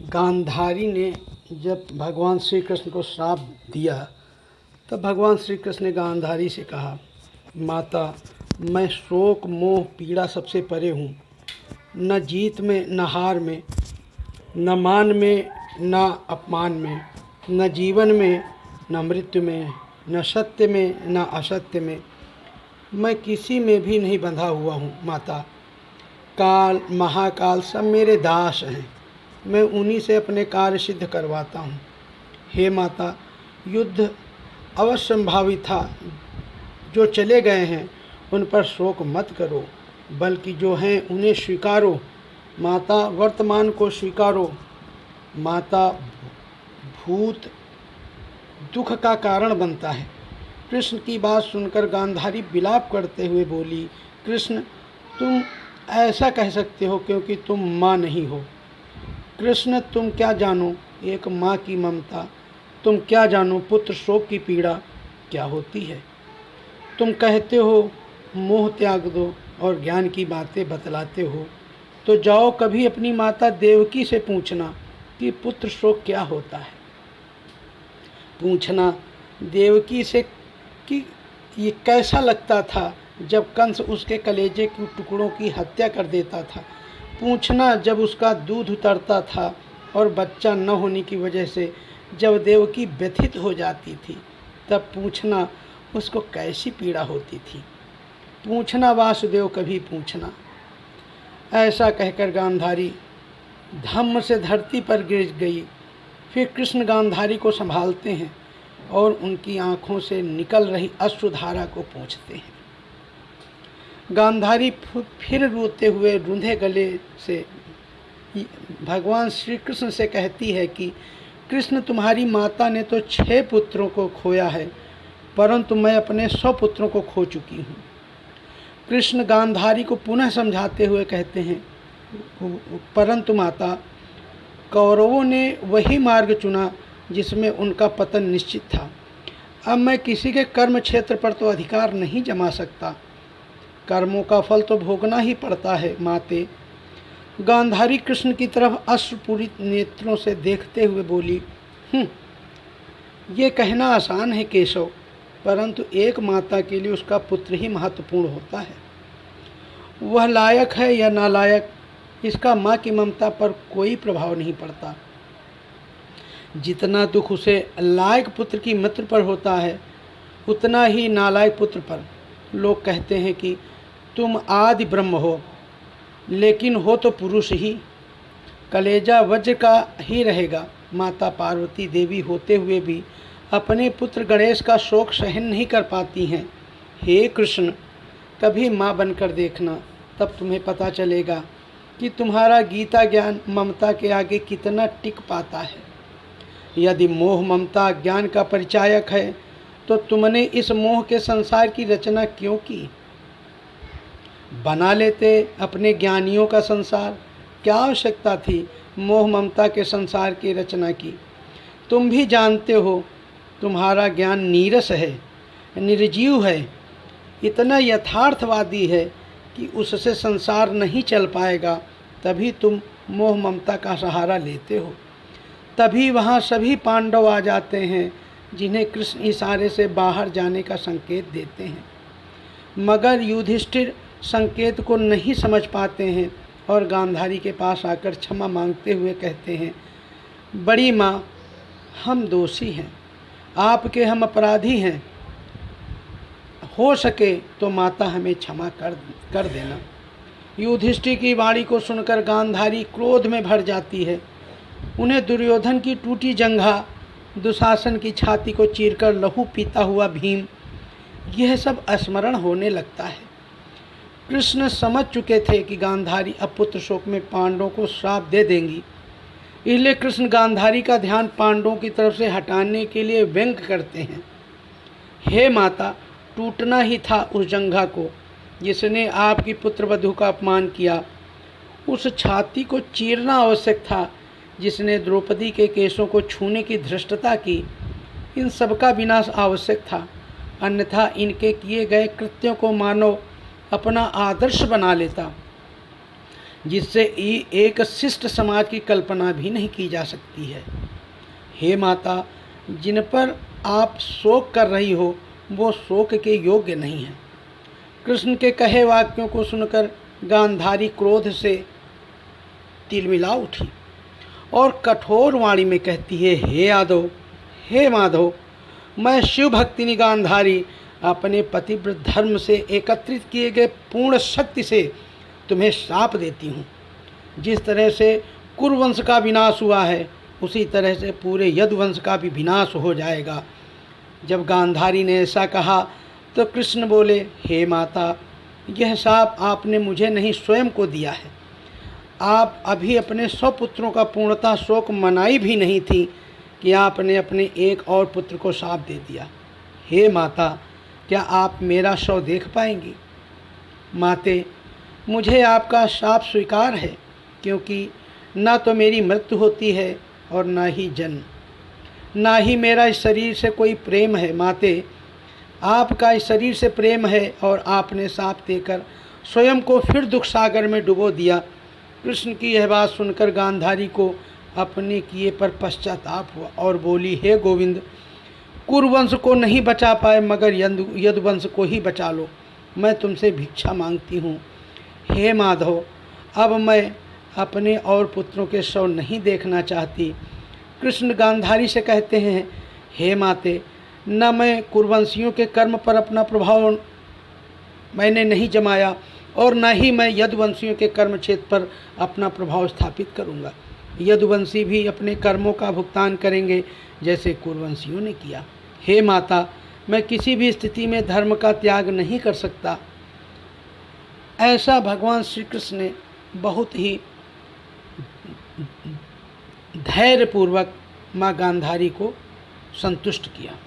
गांधारी ने जब भगवान श्री कृष्ण को श्राप दिया तब भगवान श्री कृष्ण ने गांधारी से कहा, माता, मैं शोक मोह पीड़ा सबसे परे हूँ। न जीत में न हार में, न मान में न अपमान में, न जीवन में न मृत्यु में, न सत्य में न असत्य में, मैं किसी में भी नहीं बंधा हुआ हूँ। माता, काल महाकाल सब मेरे दास हैं, मैं उन्हीं से अपने कार्य सिद्ध करवाता हूँ। हे माता, युद्ध अवश्यंभावी था, जो चले गए हैं उन पर शोक मत करो, बल्कि जो हैं उन्हें स्वीकारो। माता, वर्तमान को स्वीकारो। माता, भूत दुख का कारण बनता है। कृष्ण की बात सुनकर गांधारी विलाप करते हुए बोली, कृष्ण, तुम ऐसा कह सकते हो क्योंकि तुम माँ नहीं हो। कृष्ण, तुम क्या जानो एक माँ की ममता, तुम क्या जानो पुत्र शोक की पीड़ा क्या होती है। तुम कहते हो मोह त्याग दो और ज्ञान की बातें बतलाते हो, तो जाओ कभी अपनी माता देवकी से पूछना कि पुत्र शोक क्या होता है। पूछना देवकी से कि ये कैसा लगता था जब कंस उसके कलेजे के टुकड़ों की हत्या कर देता था। पूछना जब उसका दूध उतरता था और बच्चा न होने की वजह से जब देवकी व्यथित हो जाती थी, तब पूछना उसको कैसी पीड़ा होती थी। पूछना वासुदेव, कभी पूछना। ऐसा कहकर गांधारी धम्म से धरती पर गिर गई। फिर कृष्ण गांधारी को संभालते हैं और उनकी आँखों से निकल रही अश्रुधारा को पोंछते हैं। गांधारी फिर रोते हुए रूंधे गले से भगवान श्री कृष्ण से कहती है कि कृष्ण, तुम्हारी माता ने तो 6 पुत्रों को खोया है, परंतु मैं अपने 100 पुत्रों को खो चुकी हूँ। कृष्ण गांधारी को पुनः समझाते हुए कहते हैं, परंतु माता, कौरवों ने वही मार्ग चुना जिसमें उनका पतन निश्चित था। अब मैं किसी के कर्म क्षेत्र पर तो अधिकार नहीं जमा सकता, कर्मों का फल तो भोगना ही पड़ता है। माते, गांधारी कृष्ण की तरफ अश्रुपूरित नेत्रों से देखते हुए बोली, ये कहना आसान है केशव, परंतु एक माता के लिए उसका पुत्र ही महत्वपूर्ण होता है। वह लायक है या नालायक, इसका माँ की ममता पर कोई प्रभाव नहीं पड़ता। जितना दुख उसे लायक पुत्र की मृत्यु पर होता है, उतना ही नालायक पुत्र पर। लोग कहते हैं कि तुम आदि ब्रह्म हो, लेकिन हो तो पुरुष ही। कलेजा वज्र का ही रहेगा। माता पार्वती देवी होते हुए भी अपने पुत्र गणेश का शोक सहन नहीं कर पाती हैं। हे कृष्ण, कभी माँ बनकर देखना, तब तुम्हें पता चलेगा कि तुम्हारा गीता ज्ञान ममता के आगे कितना टिक पाता है। यदि मोह ममता ज्ञान का परिचायक है, तो तुमने इस मोह के संसार की रचना क्यों की। बना लेते अपने ज्ञानियों का संसार, क्या आवश्यकता थी मोह ममता के संसार की रचना की। तुम भी जानते हो तुम्हारा ज्ञान नीरस है, निर्जीव है, इतना यथार्थवादी है कि उससे संसार नहीं चल पाएगा। तभी तुम मोह ममता का सहारा लेते हो। तभी वहाँ सभी पांडव आ जाते हैं जिन्हें कृष्ण इशारे से बाहर जाने का संकेत देते हैं, मगर युधिष्ठिर संकेत को नहीं समझ पाते हैं और गांधारी के पास आकर क्षमा मांगते हुए कहते हैं, बड़ी माँ, हम दोषी हैं, आपके हम अपराधी हैं। हो सके तो माता हमें क्षमा कर देना। युधिष्ठिर की वाणी को सुनकर गांधारी क्रोध में भर जाती है। उन्हें दुर्योधन की टूटी जंघा, दुशासन की छाती को चीरकर लहू पीता हुआ भीम, यह सब स्मरण होने लगता है। कृष्ण समझ चुके थे कि गांधारी अब पुत्र शोक में पांडवों को श्राप दे देंगी, इसलिए कृष्ण गांधारी का ध्यान पांडवों की तरफ से हटाने के लिए व्यंग करते हैं। हे माता, टूटना ही था उस जंघा को जिसने आपकी पुत्रवधू का अपमान किया। उस छाती को चीरना आवश्यक था जिसने द्रौपदी के केशों को छूने की धृष्टता की। इन सबका विनाश आवश्यक था, अन्यथा इनके किए गए कृत्यों को मानव अपना आदर्श बना लेता। जिससे एक शिष्ट समाज की कल्पना भी नहीं की जा सकती है। हे माता, जिन पर आप शोक कर रही हो वो शोक के योग्य नहीं हैं। कृष्ण के कहे वाक्यों को सुनकर गांधारी क्रोध से तिलमिला उठी और कठोर वाणी में कहती है, हे माधव, मैं शिव भक्तिनी गांधारी अपने पतिव्रत धर्म से एकत्रित किए गए पूर्ण शक्ति से तुम्हें श्राप देती हूँ। जिस तरह से कुरुवंश का विनाश हुआ है उसी तरह से पूरे यदुवंश का भी विनाश हो जाएगा। जब गांधारी ने ऐसा कहा तो कृष्ण बोले, हे माता, यह शाप आपने मुझे नहीं स्वयं को दिया है। आप अभी अपने 100 पुत्रों का पूर्णतः शोक मनाई भी नहीं थी कि आपने अपने एक और पुत्र को शाप दे दिया। हे माता, क्या आप मेरा शव देख पाएंगी? माते, मुझे आपका शाप स्वीकार है, क्योंकि न तो मेरी मृत्यु होती है और न ही जन्म, ना ही मेरा इस शरीर से कोई प्रेम है। माते, आपका इस शरीर से प्रेम है और आपने शाप देकर स्वयं को फिर दुख सागर में डुबो दिया। कृष्ण की यह बात सुनकर गांधारी को अपने किए पर पश्चाताप हुआ और बोली, हे गोविंद, कुरुवंश को नहीं बचा पाए मगर यदुवंश को ही बचा लो। मैं तुमसे भिक्षा मांगती हूँ। हे माधव, अब मैं अपने और पुत्रों के शव नहीं देखना चाहती। कृष्ण गांधारी से कहते हैं, हे माते, न मैं कुरुवंशियों के कर्म पर अपना प्रभाव मैंने नहीं जमाया और न ही मैं यदुवंशियों के कर्म क्षेत्र पर अपना प्रभाव स्थापित करूँगा। यदुवंशी भी अपने कर्मों का भुगतान करेंगे जैसे कुरुवंशियों ने किया। हे माता, मैं किसी भी स्थिति में धर्म का त्याग नहीं कर सकता। ऐसा भगवान श्री कृष्ण ने बहुत ही धैर्यपूर्वक माँ गांधारी को संतुष्ट किया।